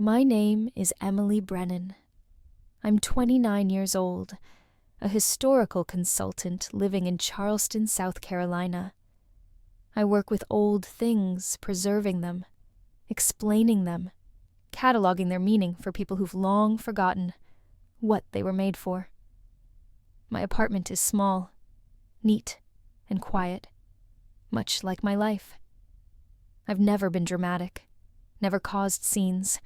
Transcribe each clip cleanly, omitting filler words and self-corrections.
My name is Emily Brennan. I'm 29 years old, a historical consultant living in Charleston, South Carolina. I work with old things, preserving them, explaining them, cataloging their meaning for people who've long forgotten what they were made for. My apartment is small, neat, and quiet, much like my life. I've never been dramatic, never caused scenes.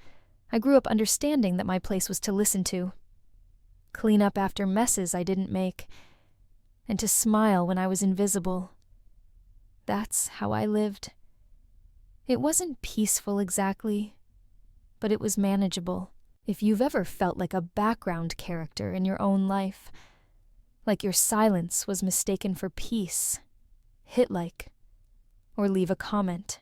I grew up understanding that my place was to listen to, clean up after messes I didn't make, and to smile when I was invisible. That's how I lived. It wasn't peaceful exactly, but it was manageable. If you've ever felt like a background character in your own life, like your silence was mistaken for peace, hit like, or leave a comment,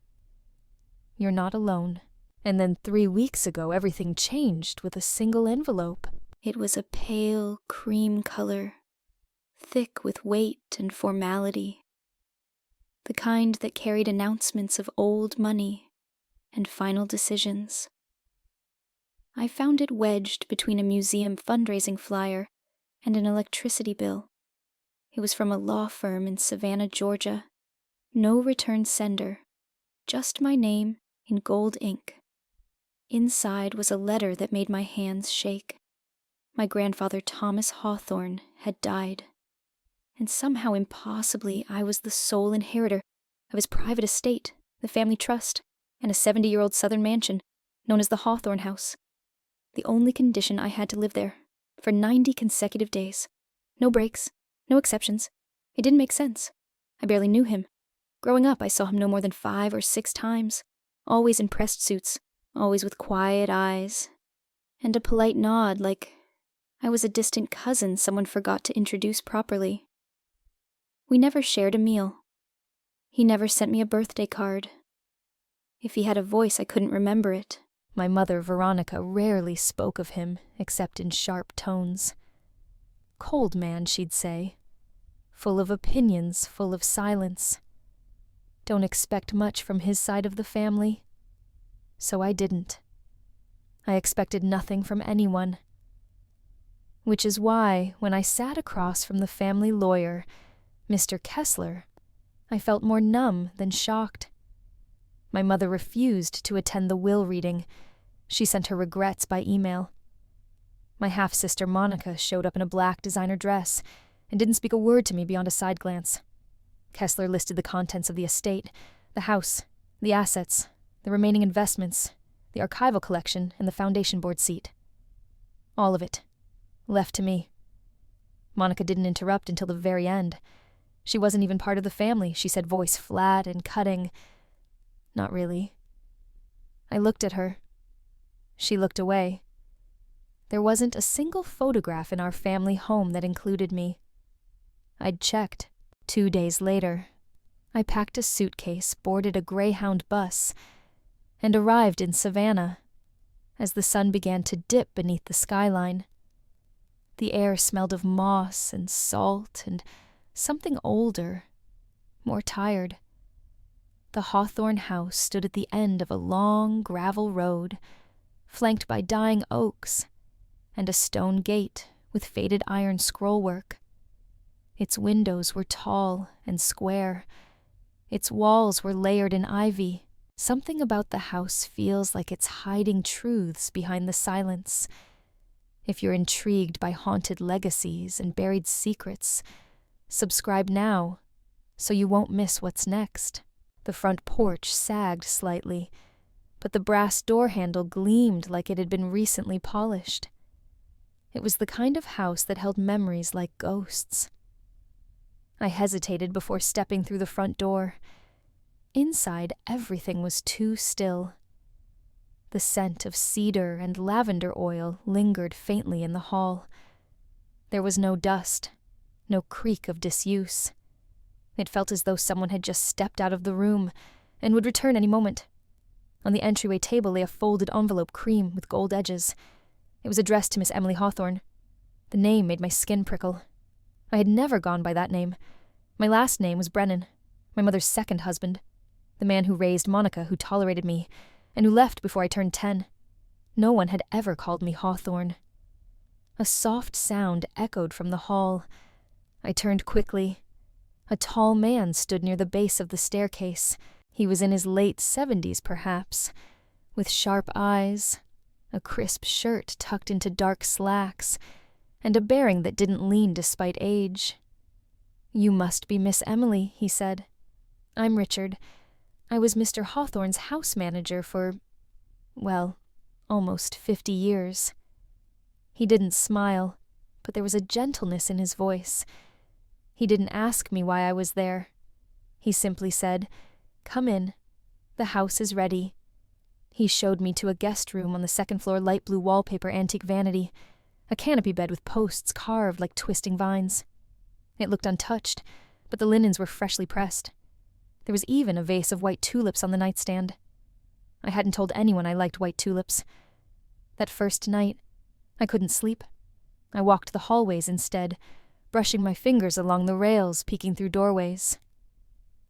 you're not alone. And then 3 weeks ago, everything changed with a single envelope. It was a pale cream color, thick with weight and formality, the kind that carried announcements of old money and final decisions. I found it wedged between a museum fundraising flyer and an electricity bill. It was from a law firm in Savannah, Georgia. No return sender, just my name in gold ink. Inside was a letter that made my hands shake. My grandfather Thomas Hawthorne had died, and somehow impossibly I was the sole inheritor of his private estate, the family trust, and a 70-year-old southern mansion known as the Hawthorne House. The only condition I had to live there for 90 consecutive days. No breaks, no exceptions. It didn't make sense. I barely knew him. Growing up, I saw him no more than 5 or 6 times, always in pressed suits, always with quiet eyes, and a polite nod like I was a distant cousin someone forgot to introduce properly. We never shared a meal. He never sent me a birthday card. If he had a voice, I couldn't remember it. My mother, Veronica, rarely spoke of him except in sharp tones. Cold man, she'd say. Full of opinions, full of silence. Don't expect much from his side of the family. So I didn't. I expected nothing from anyone. Which is why, when I sat across from the family lawyer, Mr. Kessler, I felt more numb than shocked. My mother refused to attend the will reading. She sent her regrets by email. My half-sister Monica showed up in a black designer dress and didn't speak a word to me beyond a side glance. Kessler listed the contents of the estate, the house, the assets, the remaining investments, the archival collection, and the foundation board seat. All of it. Left to me. Monica didn't interrupt until the very end. She wasn't even part of the family, she said, voice flat and cutting. Not really. I looked at her. She looked away. There wasn't a single photograph in our family home that included me. I'd checked. 2 days later, I packed a suitcase, boarded a Greyhound bus, and arrived in Savannah as the sun began to dip beneath the skyline. The air smelled of moss and salt and something older, more tired. The Hawthorne house stood at the end of a long gravel road, flanked by dying oaks, and a stone gate with faded iron scrollwork. Its windows were tall and square. Its walls were layered in ivy. Something about the house feels like it's hiding truths behind the silence. If you're intrigued by haunted legacies and buried secrets, subscribe now, so you won't miss what's next. The front porch sagged slightly, but the brass door handle gleamed like it had been recently polished. It was the kind of house that held memories like ghosts. I hesitated before stepping through the front door. Inside, everything was too still. The scent of cedar and lavender oil lingered faintly in the hall. There was no dust, no creak of disuse. It felt as though someone had just stepped out of the room and would return any moment. On the entryway table lay a folded envelope, cream with gold edges. It was addressed to Miss Emily Hawthorne. The name made my skin prickle. I had never gone by that name. My last name was Brennan, my mother's second husband, the man who raised Monica, who tolerated me, and who left before I turned 10. No one had ever called me Hawthorne. A soft sound echoed from the hall. I turned quickly. A tall man stood near the base of the staircase. He was in his late 70s, perhaps, with sharp eyes, a crisp shirt tucked into dark slacks, and a bearing that didn't lean despite age. "You must be Miss Emily," he said. "I'm Richard. I was Mr. Hawthorne's house manager for, well, almost 50 years. He didn't smile, but there was a gentleness in his voice. He didn't ask me why I was there. He simply said, "Come in. The house is ready." He showed me to a guest room on the second-floor light blue wallpaper antique vanity, a canopy bed with posts carved like twisting vines. It looked untouched, but the linens were freshly pressed. There was even a vase of white tulips on the nightstand. I hadn't told anyone I liked white tulips. That first night, I couldn't sleep. I walked the hallways instead, brushing my fingers along the rails, peeking through doorways.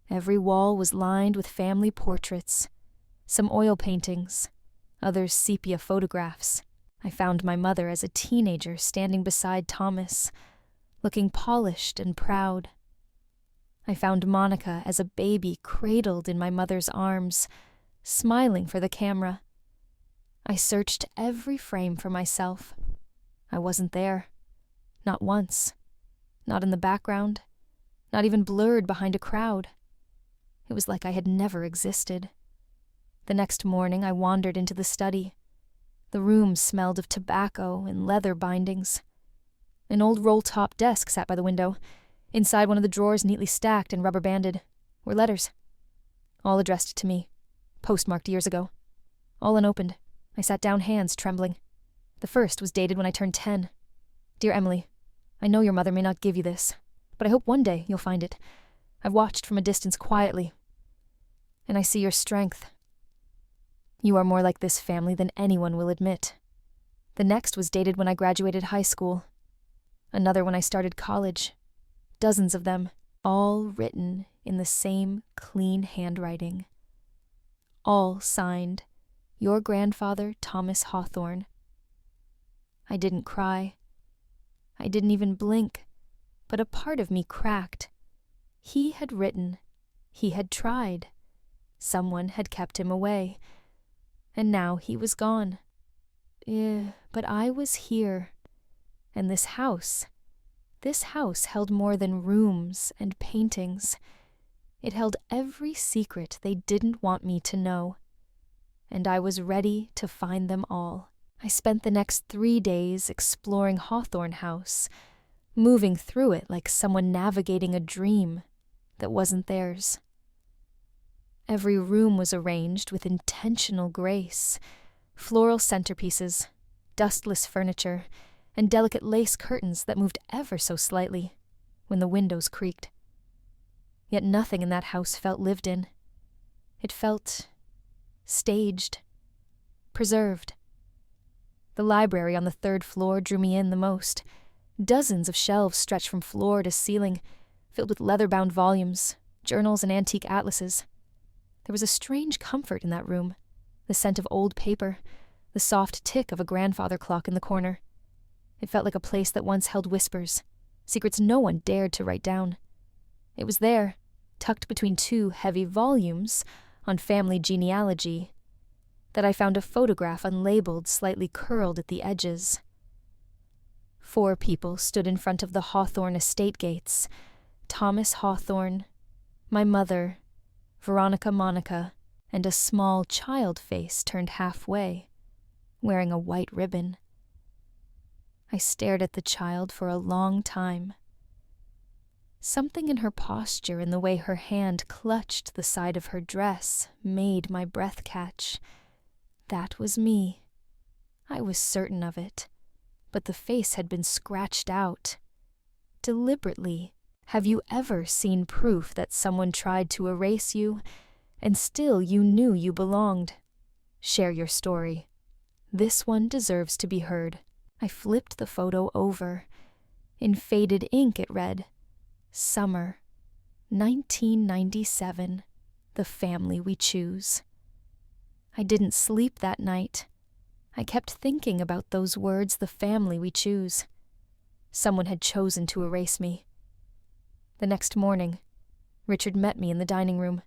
Every wall was lined with family portraits, some oil paintings, others sepia photographs. I found my mother as a teenager standing beside Thomas, looking polished and proud. I found Monica as a baby cradled in my mother's arms, smiling for the camera. I searched every frame for myself. I wasn't there. Not once. Not in the background. Not even blurred behind a crowd. It was like I had never existed. The next morning I wandered into the study. The room smelled of tobacco and leather bindings. An old roll-top desk sat by the window. Inside one of the drawers, neatly stacked and rubber-banded, were letters. All addressed to me, postmarked years ago. All unopened. I sat down, hands trembling. The first was dated when I turned 10. "Dear Emily, I know your mother may not give you this, but I hope one day you'll find it. I've watched from a distance quietly, and I see your strength. You are more like this family than anyone will admit." The next was dated when I graduated high school. Another when I started college. Dozens of them, all written in the same clean handwriting. All signed, "Your grandfather, Thomas Hawthorne." I didn't cry. I didn't even blink, but a part of me cracked. He had written. He had tried. Someone had kept him away. And now he was gone. But I was here. And this house held more than rooms and paintings. It held every secret they didn't want me to know. And I was ready to find them all. I spent the next 3 days exploring Hawthorne House, moving through it like someone navigating a dream that wasn't theirs. Every room was arranged with intentional grace, floral centerpieces, dustless furniture, and delicate lace curtains that moved ever so slightly when the windows creaked. Yet nothing in that house felt lived in. It felt staged, preserved. The library on the 3rd floor drew me in the most. Dozens of shelves stretched from floor to ceiling, filled with leather-bound volumes, journals, and antique atlases. There was a strange comfort in that room, the scent of old paper, the soft tick of a grandfather clock in the corner. It felt like a place that once held whispers, secrets no one dared to write down. It was there, tucked between 2 heavy volumes on family genealogy, that I found a photograph unlabeled, slightly curled at the edges. 4 people stood in front of the Hawthorne estate gates: Thomas Hawthorne, my mother, Veronica Monica, and a small child face turned halfway, wearing a white ribbon. I stared at the child for a long time. Something in her posture and the way her hand clutched the side of her dress made my breath catch. That was me. I was certain of it, but the face had been scratched out. Deliberately. Have you ever seen proof that someone tried to erase you, and still you knew you belonged? Share your story. This one deserves to be heard. I flipped the photo over. In faded ink it read, "Summer, 1997, the family we choose." I didn't sleep that night. I kept thinking about those words, the family we choose. Someone had chosen to erase me. The next morning, Richard met me in the dining room.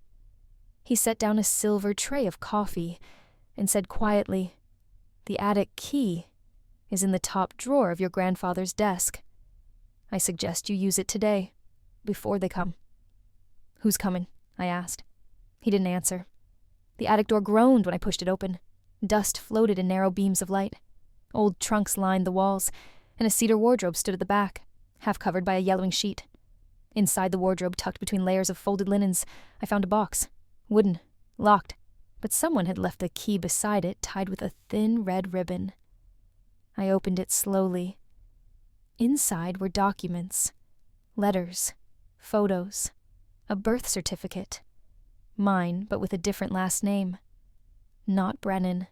He set down a silver tray of coffee and said quietly, "The attic key is in the top drawer of your grandfather's desk. I suggest you use it today, before they come." "Who's coming?" I asked. He didn't answer. The attic door groaned when I pushed it open. Dust floated in narrow beams of light. Old trunks lined the walls, and a cedar wardrobe stood at the back, half covered by a yellowing sheet. Inside the wardrobe, tucked between layers of folded linens, I found a box, wooden, locked, but someone had left the key beside it tied with a thin red ribbon. I opened it slowly. Inside were documents, letters, photos, a birth certificate. Mine, but with a different last name. Not Brennan,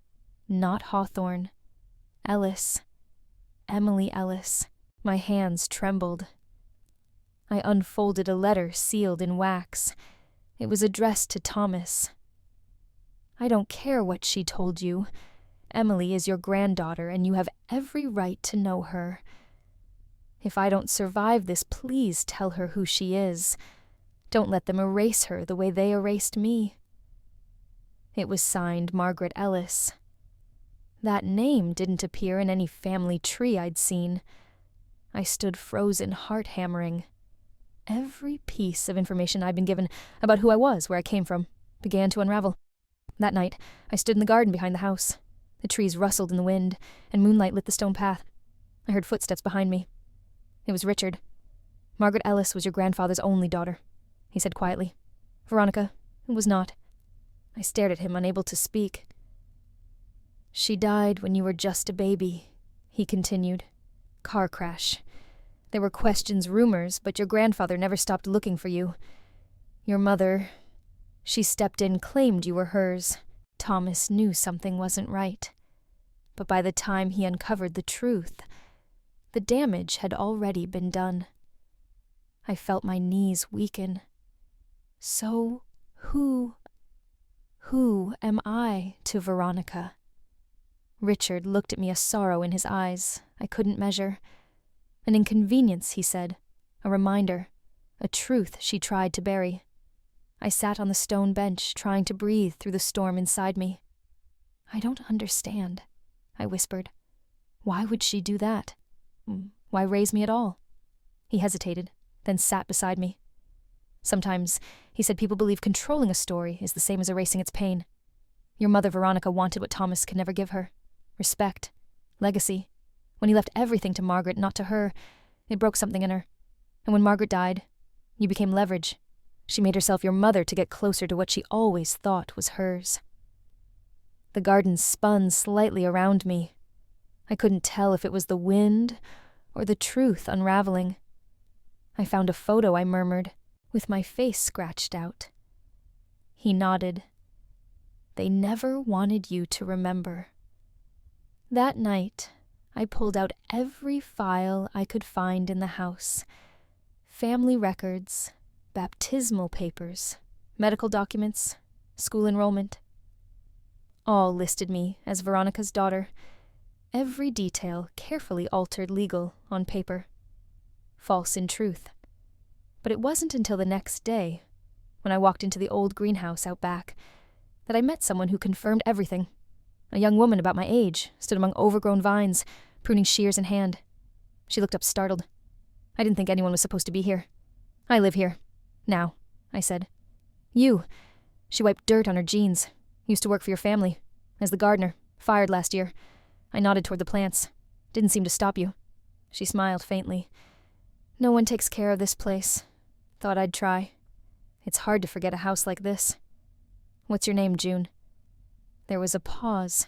not Hawthorne. Ellis. Emily Ellis. My hands trembled. I unfolded a letter sealed in wax. It was addressed to Thomas. "I don't care what she told you. Emily is your granddaughter, and you have every right to know her. If I don't survive this, please tell her who she is. Don't let them erase her the way they erased me." It was signed Margaret Ellis. That name didn't appear in any family tree I'd seen. I stood frozen, heart-hammering. Every piece of information I'd been given about who I was, where I came from, began to unravel. That night, I stood in the garden behind the house. The trees rustled in the wind, and moonlight lit the stone path. I heard footsteps behind me. It was Richard. "Margaret Ellis was your grandfather's only daughter," he said quietly. "Veronica, it was not." I stared at him, unable to speak. "She died when you were just a baby," he continued. "Car crash. There were questions, rumors, but your grandfather never stopped looking for you. Your mother, she stepped in, claimed you were hers. Thomas knew something wasn't right. But by the time he uncovered the truth, the damage had already been done." I felt my knees weaken. So who am I to Veronica? Richard looked at me, a sorrow in his eyes I couldn't measure. An inconvenience, he said, a reminder, a truth she tried to bury. I sat on the stone bench, trying to breathe through the storm inside me. "I don't understand," I whispered. "Why would she do that? Why raise me at all?" He hesitated, then sat beside me. "Sometimes," he said, "people believe controlling a story is the same as erasing its pain. Your mother, Veronica, wanted what Thomas could never give her. Respect. Legacy. When he left everything to Margaret, not to her, it broke something in her. And when Margaret died, you became leverage. She made herself your mother to get closer to what she always thought was hers." The garden spun slightly around me. I couldn't tell if it was the wind or the truth unraveling. I found a photo, I murmured, with my face scratched out. He nodded. "They never wanted you to remember." That night, I pulled out every file I could find in the house. Family records, baptismal papers, medical documents, school enrollment. All listed me as Veronica's daughter. Every detail carefully altered legal on paper. False in truth. But it wasn't until the next day, when I walked into the old greenhouse out back, that I met someone who confirmed everything. A young woman about my age stood among overgrown vines, pruning shears in hand. She looked up startled. "I didn't think anyone was supposed to be here. I live here. Now," I said. "You." She wiped dirt on her jeans. "Used to work for your family. As the gardener. Fired last year." I nodded toward the plants. "Didn't seem to stop you." She smiled faintly. "No one takes care of this place. Thought I'd try. It's hard to forget a house like this." "What's your name, June?" There was a pause.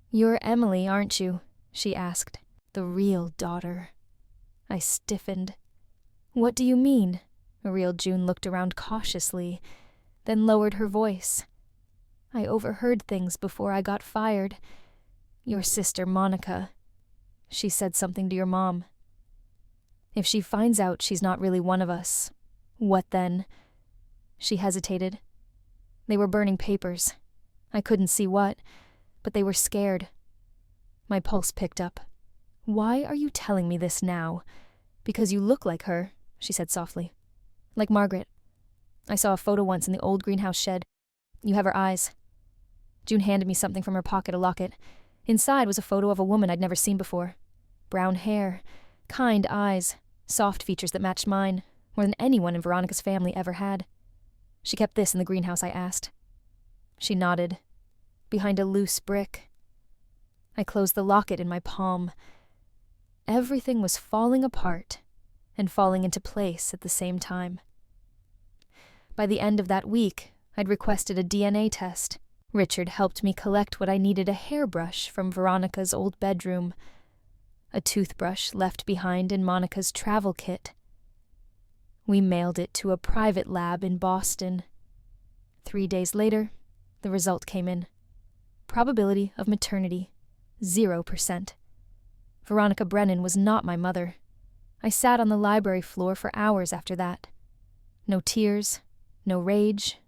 "You're Emily, aren't you?" she asked. "The real daughter." I stiffened. "What do you mean?" Real June looked around cautiously, then lowered her voice. "I overheard things before I got fired. Your sister, Monica. She said something to your mom. If she finds out she's not really one of us, what then?" She hesitated. They were burning papers. I couldn't see what, but they were scared. My pulse picked up. "Why are you telling me this now?" "Because you look like her," she said softly. "Like Margaret. I saw a photo once in the old greenhouse shed. You have her eyes." June handed me something from her pocket, a locket. Inside was a photo of a woman I'd never seen before. Brown hair, kind eyes, soft features that matched mine, more than anyone in Veronica's family ever had. "She kept this in the greenhouse?" I asked. She nodded. "Behind a loose brick." I closed the locket in my palm. Everything was falling apart and falling into place at the same time. By the end of that week, I'd requested a DNA test. Richard helped me collect what I needed: a hairbrush from Veronica's old bedroom, a toothbrush left behind in Monica's travel kit. We mailed it to a private lab in Boston. 3 days later, the result came in. Probability of maternity, 0%. Veronica Brennan was not my mother. I sat on the library floor for hours after that. No tears, no rage,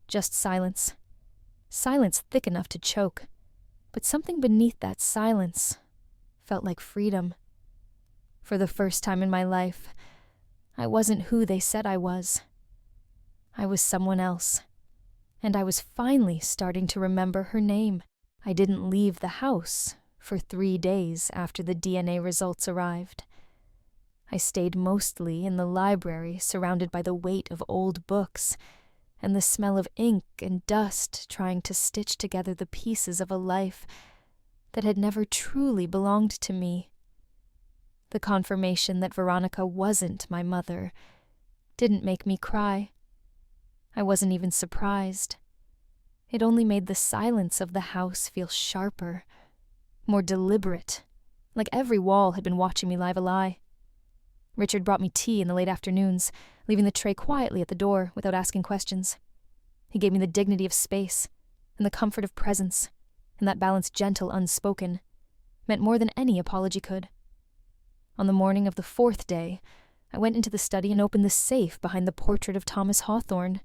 just silence. Silence thick enough to choke, but something beneath that silence felt like freedom. For the first time in my life, I wasn't who they said I was. I was someone else, and I was finally starting to remember her name. I didn't leave the house for 3 days after the DNA results arrived. I stayed mostly in the library, surrounded by the weight of old books and the smell of ink and dust, trying to stitch together the pieces of a life that had never truly belonged to me. The confirmation that Veronica wasn't my mother didn't make me cry. I wasn't even surprised. It only made the silence of the house feel sharper, more deliberate, like every wall had been watching me lie a lie. Richard brought me tea in the late afternoons, leaving the tray quietly at the door without asking questions. He gave me the dignity of space and the comfort of presence, and that balance, gentle, unspoken, meant more than any apology could. On the morning of the 4th day, I went into the study and opened the safe behind the portrait of Thomas Hawthorne.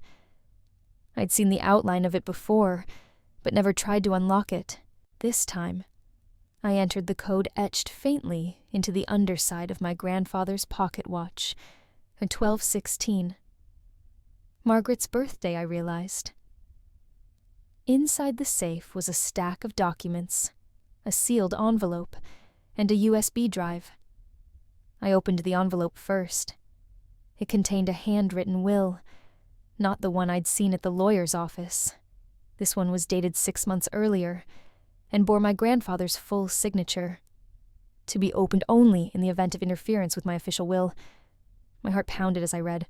I'd seen the outline of it before, but never tried to unlock it. This time, I entered the code etched faintly into the underside of my grandfather's pocket watch, a 12:16. Margaret's birthday, I realized. Inside the safe was a stack of documents, a sealed envelope, and a USB drive. I opened the envelope first. It contained a handwritten will, not the one I'd seen at the lawyer's office. This one was dated 6 months earlier, and bore my grandfather's full signature. To be opened only in the event of interference with my official will. My heart pounded as I read.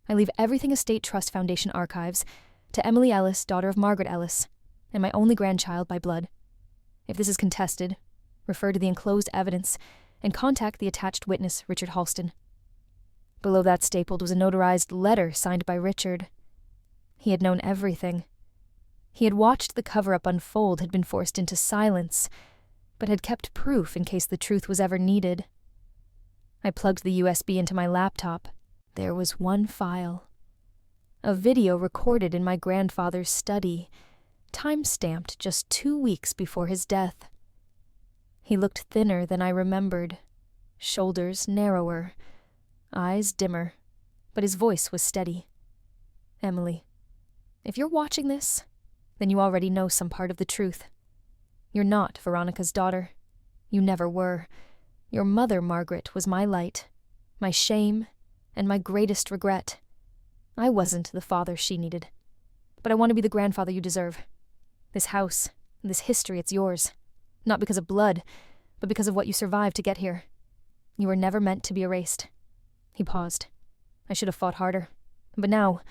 "I leave everything Estate Trust Foundation archives to Emily Ellis, daughter of Margaret Ellis, and my only grandchild by blood. If this is contested, refer to the enclosed evidence and contact the attached witness, Richard Halston." Below that stapled was a notarized letter signed by Richard. He had known everything. He had watched the cover-up unfold, had been forced into silence, but had kept proof in case the truth was ever needed. I plugged the USB into my laptop. There was one file. A video recorded in my grandfather's study, time-stamped just 2 weeks before his death. He looked thinner than I remembered, shoulders narrower, eyes dimmer, but his voice was steady. "Emily, if you're watching this, then you already know some part of the truth. You're not Veronica's daughter. You never were. Your mother, Margaret, was my light, my shame, and my greatest regret. I wasn't the father she needed. But I want to be the grandfather you deserve. This house, this history, it's yours. Not because of blood, but because of what you survived to get here. You were never meant to be erased." He paused. I should have fought harder. But now,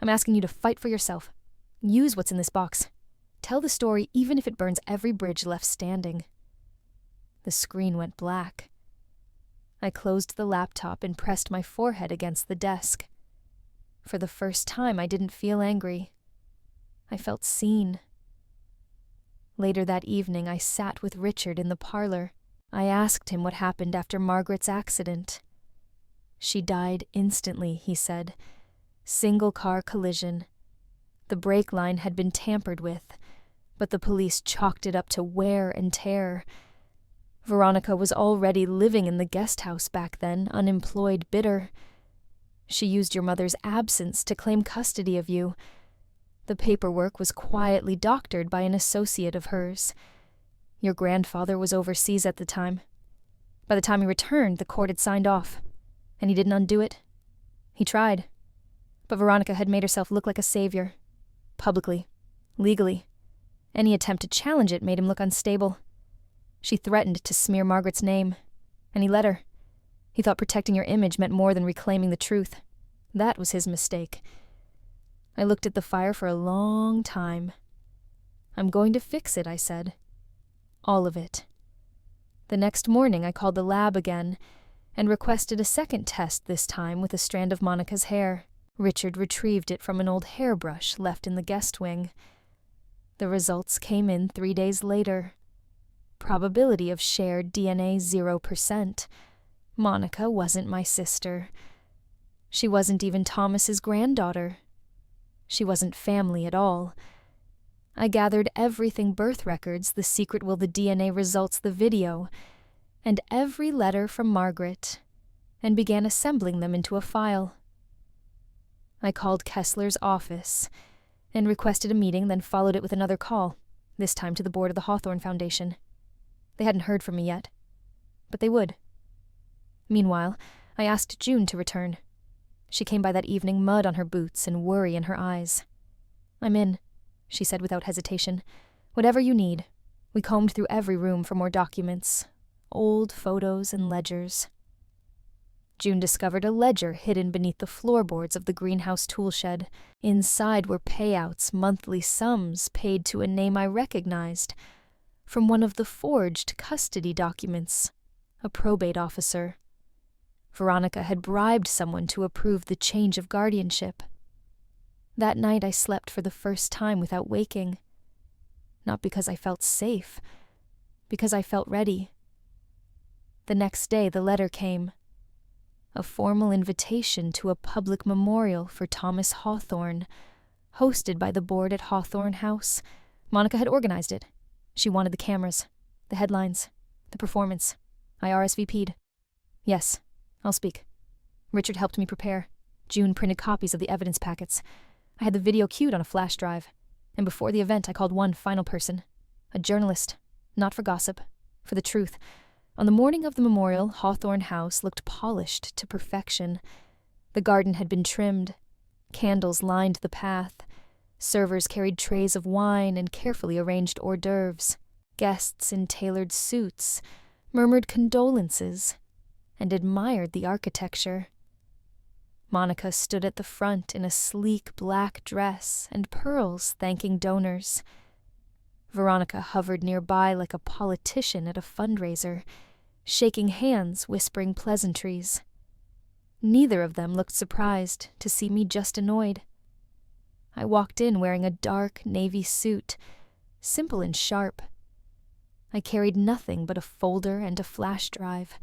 I'm asking you to fight for yourself. Use what's in this box. Tell the story even if it burns every bridge left standing. The screen went black. I closed the laptop and pressed my forehead against the desk. For the first time, I didn't feel angry. I felt seen. Later that evening, I sat with Richard in the parlor. I asked him what happened after Margaret's accident. "She died instantly," he said. "Single-car collision. The brake line had been tampered with, but the police chalked it up to wear and tear. Veronica was already living in the guest house back then, unemployed, bitter. She used your mother's absence to claim custody of you. The paperwork was quietly doctored by an associate of hers. Your grandfather was overseas at the time. By the time he returned, the court had signed off, and he didn't undo it. He tried, but Veronica had made herself look like a savior. Publicly, legally. Any attempt to challenge it made him look unstable. She threatened to smear Margaret's name, and he let her. He thought protecting your image meant more than reclaiming the truth. That was his mistake. I looked at the fire for a long time. I'm going to fix it, I said. All of it. The next morning I called the lab again and requested a second test, this time with a strand of Monica's hair. Richard retrieved it from an old hairbrush left in the guest wing. The results came in 3 days later. Probability of shared DNA 0%. Monica wasn't my sister. She wasn't even Thomas's granddaughter. She wasn't family at all. I gathered everything: birth records, the secret will, the DNA results, the video, and every letter from Margaret, and began assembling them into a file. I called Kessler's office and requested a meeting, then followed it with another call, this time to the board of the Hawthorne Foundation. They hadn't heard from me yet, but they would. Meanwhile, I asked June to return. She came by that evening, mud on her boots and worry in her eyes. I'm in, she said without hesitation. Whatever you need. We combed through every room for more documents, old photos and ledgers. June discovered a ledger hidden beneath the floorboards of the greenhouse tool shed. Inside were payouts, monthly sums paid to a name I recognized from one of the forged custody documents, a probate officer. Veronica had bribed someone to approve the change of guardianship. That night I slept for the first time without waking. Not because I felt safe, because I felt ready. The next day the letter came. A formal invitation to a public memorial for Thomas Hawthorne, hosted by the board at Hawthorne House. Monica had organized it. She wanted the cameras, the headlines, the performance. I RSVP'd. Yes, I'll speak. Richard helped me prepare. June printed copies of the evidence packets. I had the video queued on a flash drive. And before the event I called one final person. A journalist. Not for gossip. For the truth. On the morning of the memorial, Hawthorne House looked polished to perfection. The garden had been trimmed. Candles lined the path. Servers carried trays of wine and carefully arranged hors d'oeuvres. Guests in tailored suits murmured condolences and admired the architecture. Monica stood at the front in a sleek black dress and pearls, thanking donors. Veronica hovered nearby like a politician at a fundraiser, shaking hands, whispering pleasantries. Neither of them looked surprised to see me, just annoyed. I walked in wearing a dark navy suit, simple and sharp. I carried nothing but a folder and a flash drive.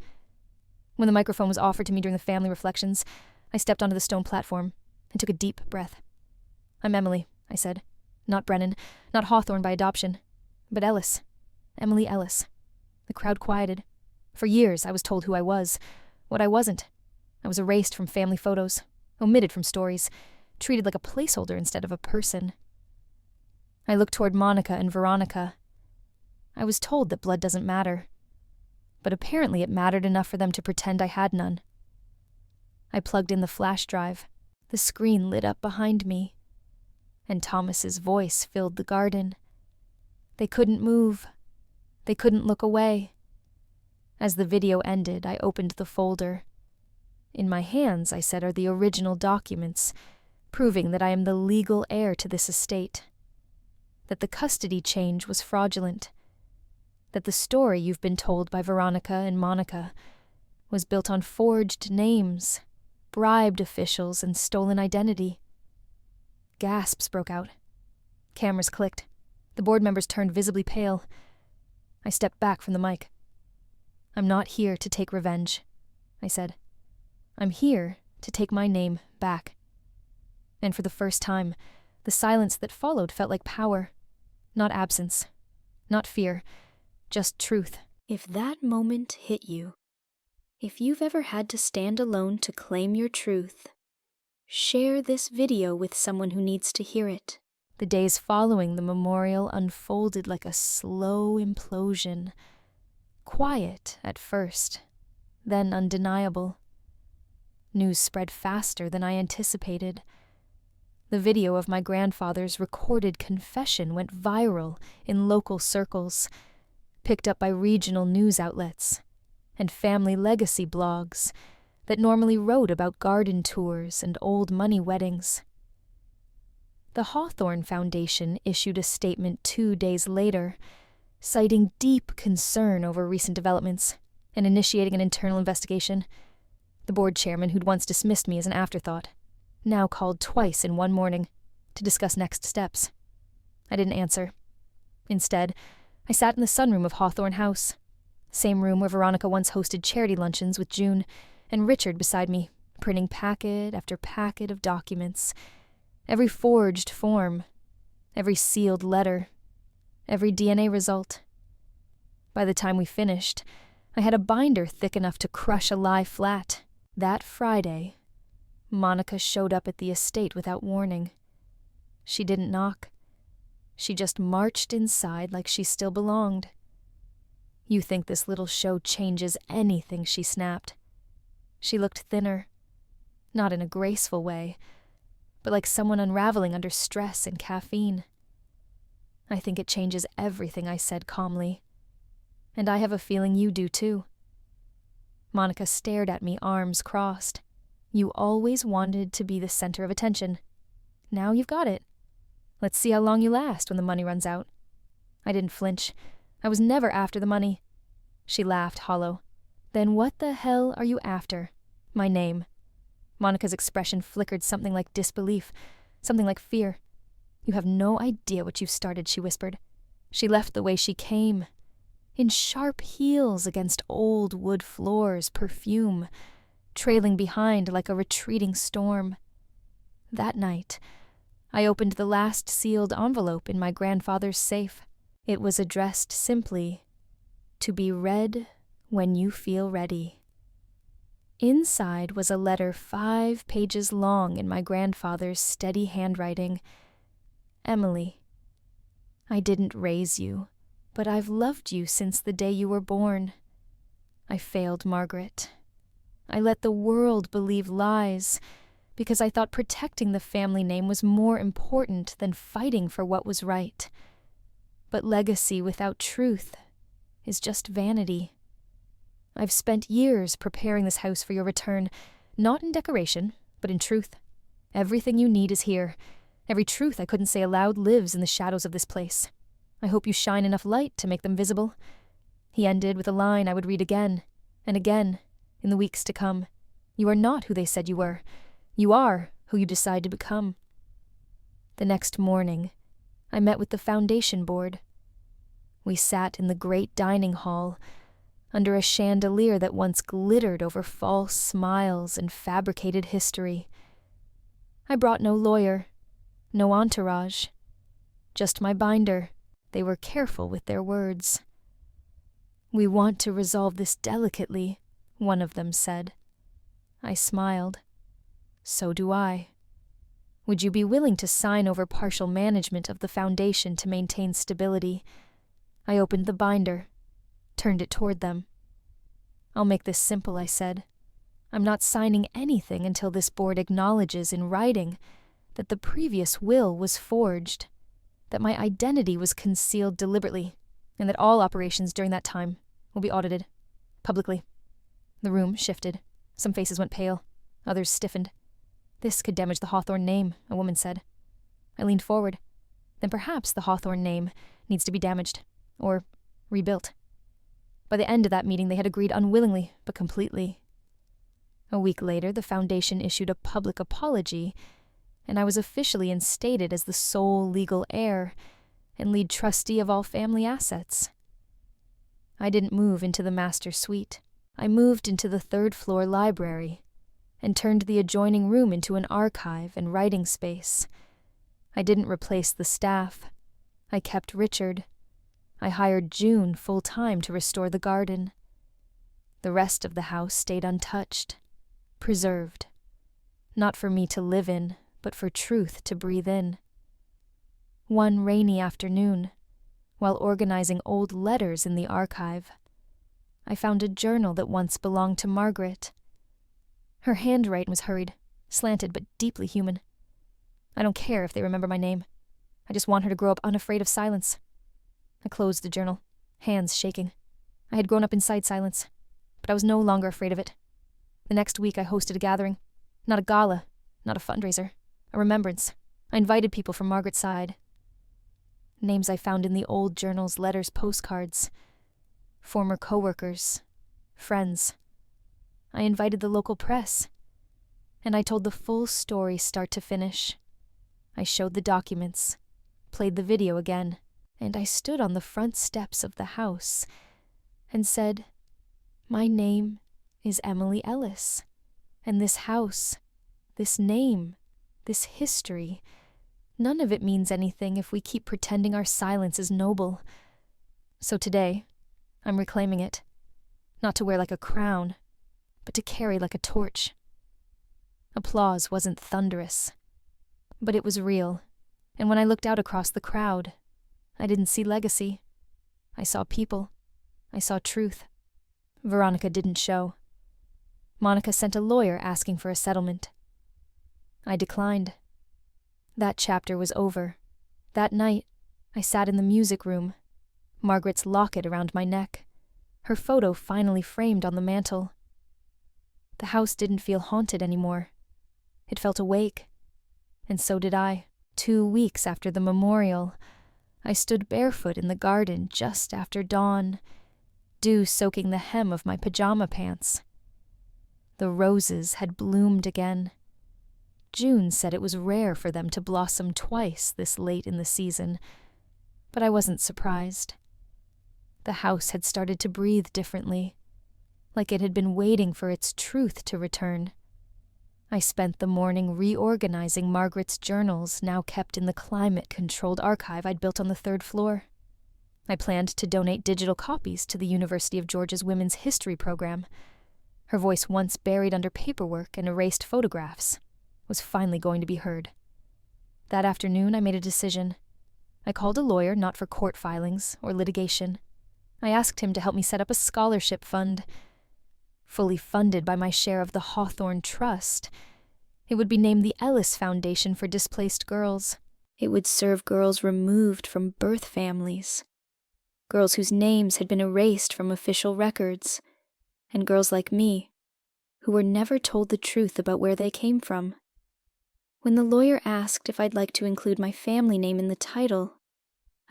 When the microphone was offered to me during the family reflections, I stepped onto the stone platform and took a deep breath. I'm Emily, I said. Not Brennan, not Hawthorne by adoption, but Ellis. Emily Ellis. The crowd quieted. For years I was told who I was, what I wasn't. I was erased from family photos, omitted from stories, treated like a placeholder instead of a person. I looked toward Monica and Veronica. I was told that blood doesn't matter, but apparently it mattered enough for them to pretend I had none. I plugged in the flash drive. The screen lit up behind me, and Thomas's voice filled the garden. They couldn't move. They couldn't look away. As the video ended, I opened the folder. In my hands, I said, are the original documents, proving that I am the legal heir to this estate, that the custody change was fraudulent, that the story you've been told by Veronica and Monica was built on forged names, bribed officials, and stolen identity. Gasps broke out. Cameras clicked. The board members turned visibly pale. I stepped back from the mic. I'm not here to take revenge, I said. I'm here to take my name back. And for the first time, the silence that followed felt like power, not absence, not fear, just truth. If that moment hit you, if you've ever had to stand alone to claim your truth, share this video with someone who needs to hear it. The days following the memorial unfolded like a slow implosion. Quiet at first, then undeniable. News spread faster than I anticipated. The video of my grandfather's recorded confession went viral in local circles, picked up by regional news outlets and family legacy blogs that normally wrote about garden tours and old money weddings. The Hawthorne Foundation issued a statement 2 days later, citing deep concern over recent developments and initiating an internal investigation. The board chairman, who'd once dismissed me as an afterthought, now called twice in one morning to discuss next steps. I didn't answer. Instead, I sat in the sunroom of Hawthorne House, same room where Veronica once hosted charity luncheons with June, and Richard beside me, printing packet after packet of documents, every forged form, every sealed letter, every DNA result. By the time we finished, I had a binder thick enough to crush a lie flat. That Friday, Monica showed up at the estate without warning. She didn't knock. She just marched inside like she still belonged. "You think this little show changes anything," she snapped. She looked thinner, not in a graceful way, but like someone unraveling under stress and caffeine. "I think it changes everything," I said calmly. "And I have a feeling you do too." Monica stared at me, arms crossed. "You always wanted to be the center of attention. Now you've got it. Let's see how long you last when the money runs out." I didn't flinch. I was never after the money. She laughed hollow. "Then what the hell are you after?" "My name." Monica's expression flickered something like disbelief, something like fear. "You have no idea what you've started," she whispered. She left the way she came, in sharp heels against old wood floors, perfume, trailing behind like a retreating storm. That night, I opened the last sealed envelope in my grandfather's safe. It was addressed simply, "To be read when you feel ready." Inside was a letter 5 pages long in my grandfather's steady handwriting. "Emily, I didn't raise you, but I've loved you since the day you were born. I failed Margaret. I let the world believe lies because I thought protecting the family name was more important than fighting for what was right. But legacy without truth is just vanity. I've spent years preparing this house for your return, not in decoration, but in truth. Everything you need is here. Every truth I couldn't say aloud lives in the shadows of this place. I hope you shine enough light to make them visible." He ended with a line I would read again and again in the weeks to come. "You are not who they said you were. You are who you decide to become." The next morning, I met with the foundation board. We sat in the great dining hall, under a chandelier that once glittered over false smiles and fabricated history. I brought no lawyer, no entourage, just my binder. They were careful with their words. "We want to resolve this delicately," one of them said. I smiled. "So do I. Would you be willing to sign over partial management of the foundation to maintain stability?" I opened the binder, turned it toward them. "I'll make this simple," I said. "I'm not signing anything until this board acknowledges in writing that the previous will was forged, that my identity was concealed deliberately, and that all operations during that time will be audited, publicly." The room shifted. Some faces went pale. Others stiffened. "This could damage the Hawthorne name," a woman said. I leaned forward. "Then perhaps the Hawthorne name needs to be damaged, or rebuilt." By the end of that meeting, they had agreed unwillingly, but completely. A week later, the foundation issued a public apology, and I was officially instated as the sole legal heir and lead trustee of all family assets. I didn't move into the master suite. I moved into the 3rd-floor library and turned the adjoining room into an archive and writing space. I didn't replace the staff. I kept Richard. I hired June full-time to restore the garden. The rest of the house stayed untouched, preserved. Not for me to live in, but for truth to breathe in. One rainy afternoon, while organizing old letters in the archive, I found a journal that once belonged to Margaret. Her handwriting was hurried, slanted, but deeply human. I don't care if they remember my name. I just want her to grow up unafraid of silence. I closed the journal, hands shaking. I had grown up inside silence, but I was no longer afraid of it. The next week I hosted a gathering. Not a gala, not a fundraiser, a remembrance. I invited people from Margaret's side. Names I found in the old journal's letters, postcards. Former co-workers, friends. I invited the local press, and I told the full story start to finish. I showed the documents, played the video again, and I stood on the front steps of the house and said, "My name is Emily Ellis, and this house, this name, this history, none of it means anything if we keep pretending our silence is noble. So today, I'm reclaiming it, not to wear like a crown, but to carry like a torch." Applause wasn't thunderous, but it was real, and when I looked out across the crowd, I didn't see legacy. I saw people. I saw truth. Veronica didn't show. Monica sent a lawyer asking for a settlement. I declined. That chapter was over. That night, I sat in the music room, Margaret's locket around my neck, her photo finally framed on the mantel. The house didn't feel haunted anymore. It felt awake, and so did I. 2 weeks after the memorial, I stood barefoot in the garden just after dawn, dew soaking the hem of my pajama pants. The roses had bloomed again. June said it was rare for them to blossom twice this late in the season, but I wasn't surprised. The house had started to breathe differently, like it had been waiting for its truth to return. I spent the morning reorganizing Margaret's journals, now kept in the climate-controlled archive I'd built on the 3rd floor. I planned to donate digital copies to the University of Georgia's Women's History program. Her voice, once buried under paperwork and erased photographs, was finally going to be heard. That afternoon, I made a decision. I called a lawyer, not for court filings or litigation. I asked him to help me set up a scholarship fund. Fully funded by my share of the Hawthorne Trust, it would be named the Ellis Foundation for Displaced Girls. It would serve girls removed from birth families, girls whose names had been erased from official records, and girls like me, who were never told the truth about where they came from. When the lawyer asked if I'd like to include my family name in the title,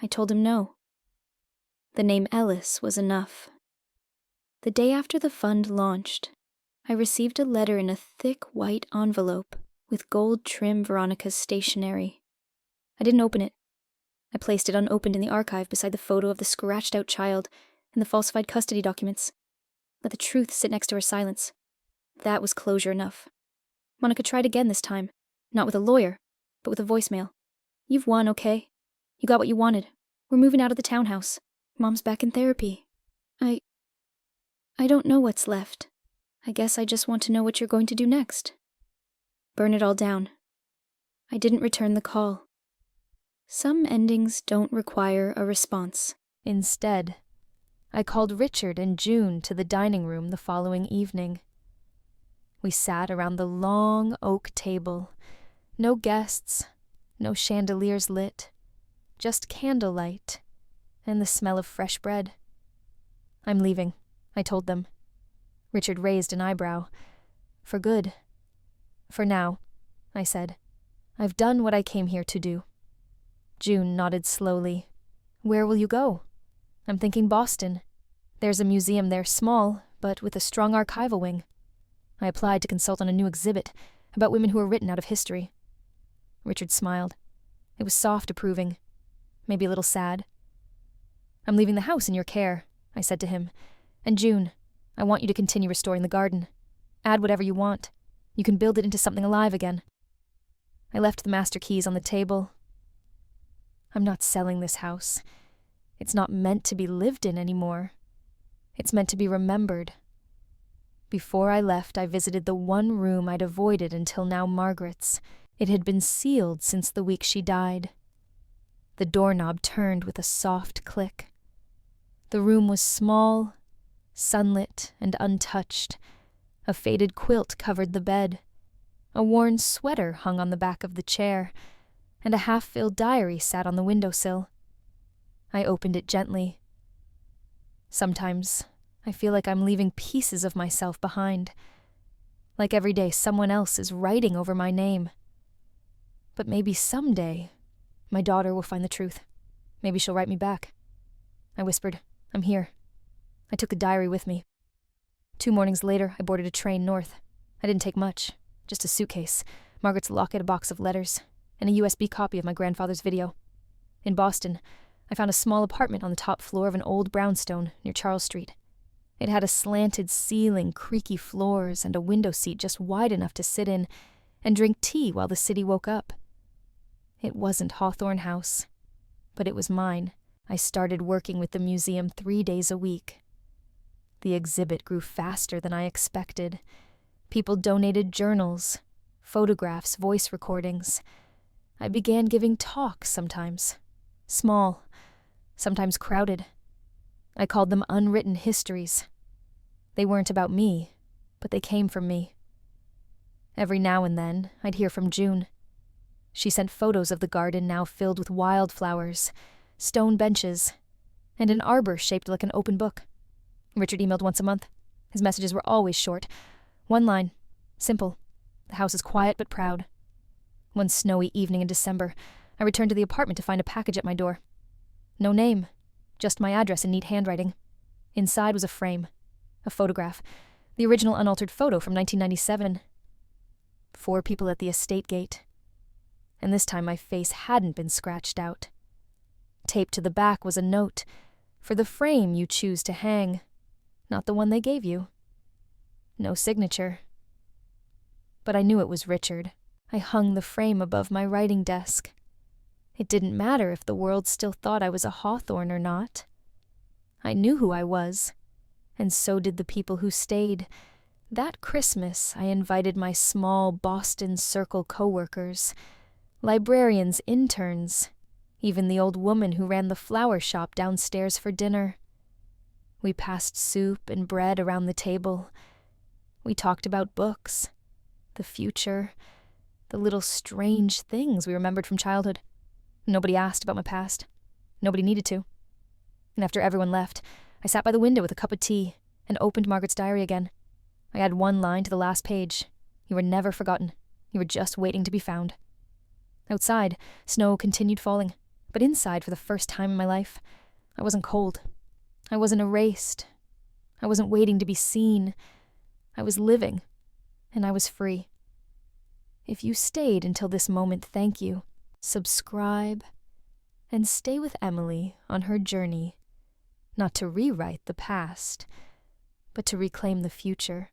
I told him no. The name Ellis was enough. The day after the fund launched, I received a letter in a thick white envelope with gold trim Veronica's stationery. I didn't open it. I placed it unopened in the archive beside the photo of the scratched-out child and the falsified custody documents. Let the truth sit next to her silence. That was closure enough. Monica tried again this time, not with a lawyer, but with a voicemail. "You've won, okay? You got what you wanted. We're moving out of the townhouse. Mom's back in therapy. I don't know what's left. I guess I just want to know what you're going to do next." Burn it all down. I didn't return the call. Some endings don't require a response. Instead, I called Richard and June to the dining room the following evening. We sat around the long oak table. No guests, no chandeliers lit, just candlelight and the smell of fresh bread. "I'm leaving," I told them. Richard raised an eyebrow. "For good." "For now," I said. "I've done what I came here to do." June nodded slowly. "Where will you go?" "I'm thinking Boston. There's a museum there, small, but with a strong archival wing. I applied to consult on a new exhibit about women who were written out of history." Richard smiled. It was soft approving, maybe a little sad. "I'm leaving the house in your care," I said to him. "And June, I want you to continue restoring the garden. Add whatever you want. You can build it into something alive again." I left the master keys on the table. I'm not selling this house. It's not meant to be lived in anymore. It's meant to be remembered. Before I left, I visited the one room I'd avoided until now Margaret's. It had been sealed since the week she died. The doorknob turned with a soft click. The room was small, sunlit, and untouched. A faded quilt covered the bed. A worn sweater hung on the back of the chair, and a half-filled diary sat on the windowsill. I opened it gently. Sometimes I feel like I'm leaving pieces of myself behind. Like every day someone else is writing over my name. But maybe someday my daughter will find the truth. Maybe she'll write me back. I whispered, "I'm here." I took the diary with me. 2 mornings later, I boarded a train north. I didn't take much, just a suitcase, Margaret's locket, a box of letters, and a USB copy of my grandfather's video. In Boston, I found a small apartment on the top floor of an old brownstone near Charles Street. It had a slanted ceiling, creaky floors, and a window seat just wide enough to sit in and drink tea while the city woke up. It wasn't Hawthorne House, but it was mine. I started working with the museum 3 days a week. The exhibit grew faster than I expected. People donated journals, photographs, voice recordings. I began giving talks sometimes, small, sometimes crowded. I called them unwritten histories. They weren't about me, but they came from me. Every now and then, I'd hear from June. She sent photos of the garden now filled with wildflowers, stone benches, and an arbor shaped like an open book. Richard emailed once a month. His messages were always short. 1 line, simple. The house is quiet but proud. One snowy evening in December, I returned to the apartment to find a package at my door. No name, just my address in neat handwriting. Inside was a frame, a photograph, the original unaltered photo from 1997. 4 people at the estate gate. And this time my face hadn't been scratched out. Taped to the back was a note, "For the frame you choose to hang, not the one they gave you." No signature. But I knew it was Richard. I hung the frame above my writing desk. It didn't matter if the world still thought I was a Hawthorne or not. I knew who I was, and so did the people who stayed. That Christmas, I invited my small Boston Circle co-workers, librarians, interns, even the old woman who ran the flower shop downstairs for dinner. We passed soup and bread around the table. We talked about books, the future, the little strange things we remembered from childhood. Nobody asked about my past. Nobody needed to. And after everyone left, I sat by the window with a cup of tea and opened Margaret's diary again. I added 1 line to the last page. "You were never forgotten. You were just waiting to be found." Outside, snow continued falling, but inside, for the first time in my life, I wasn't cold. I wasn't erased. I wasn't waiting to be seen. I was living, and I was free. If you stayed until this moment, thank you. Subscribe, and stay with Emily on her journey, not to rewrite the past, but to reclaim the future.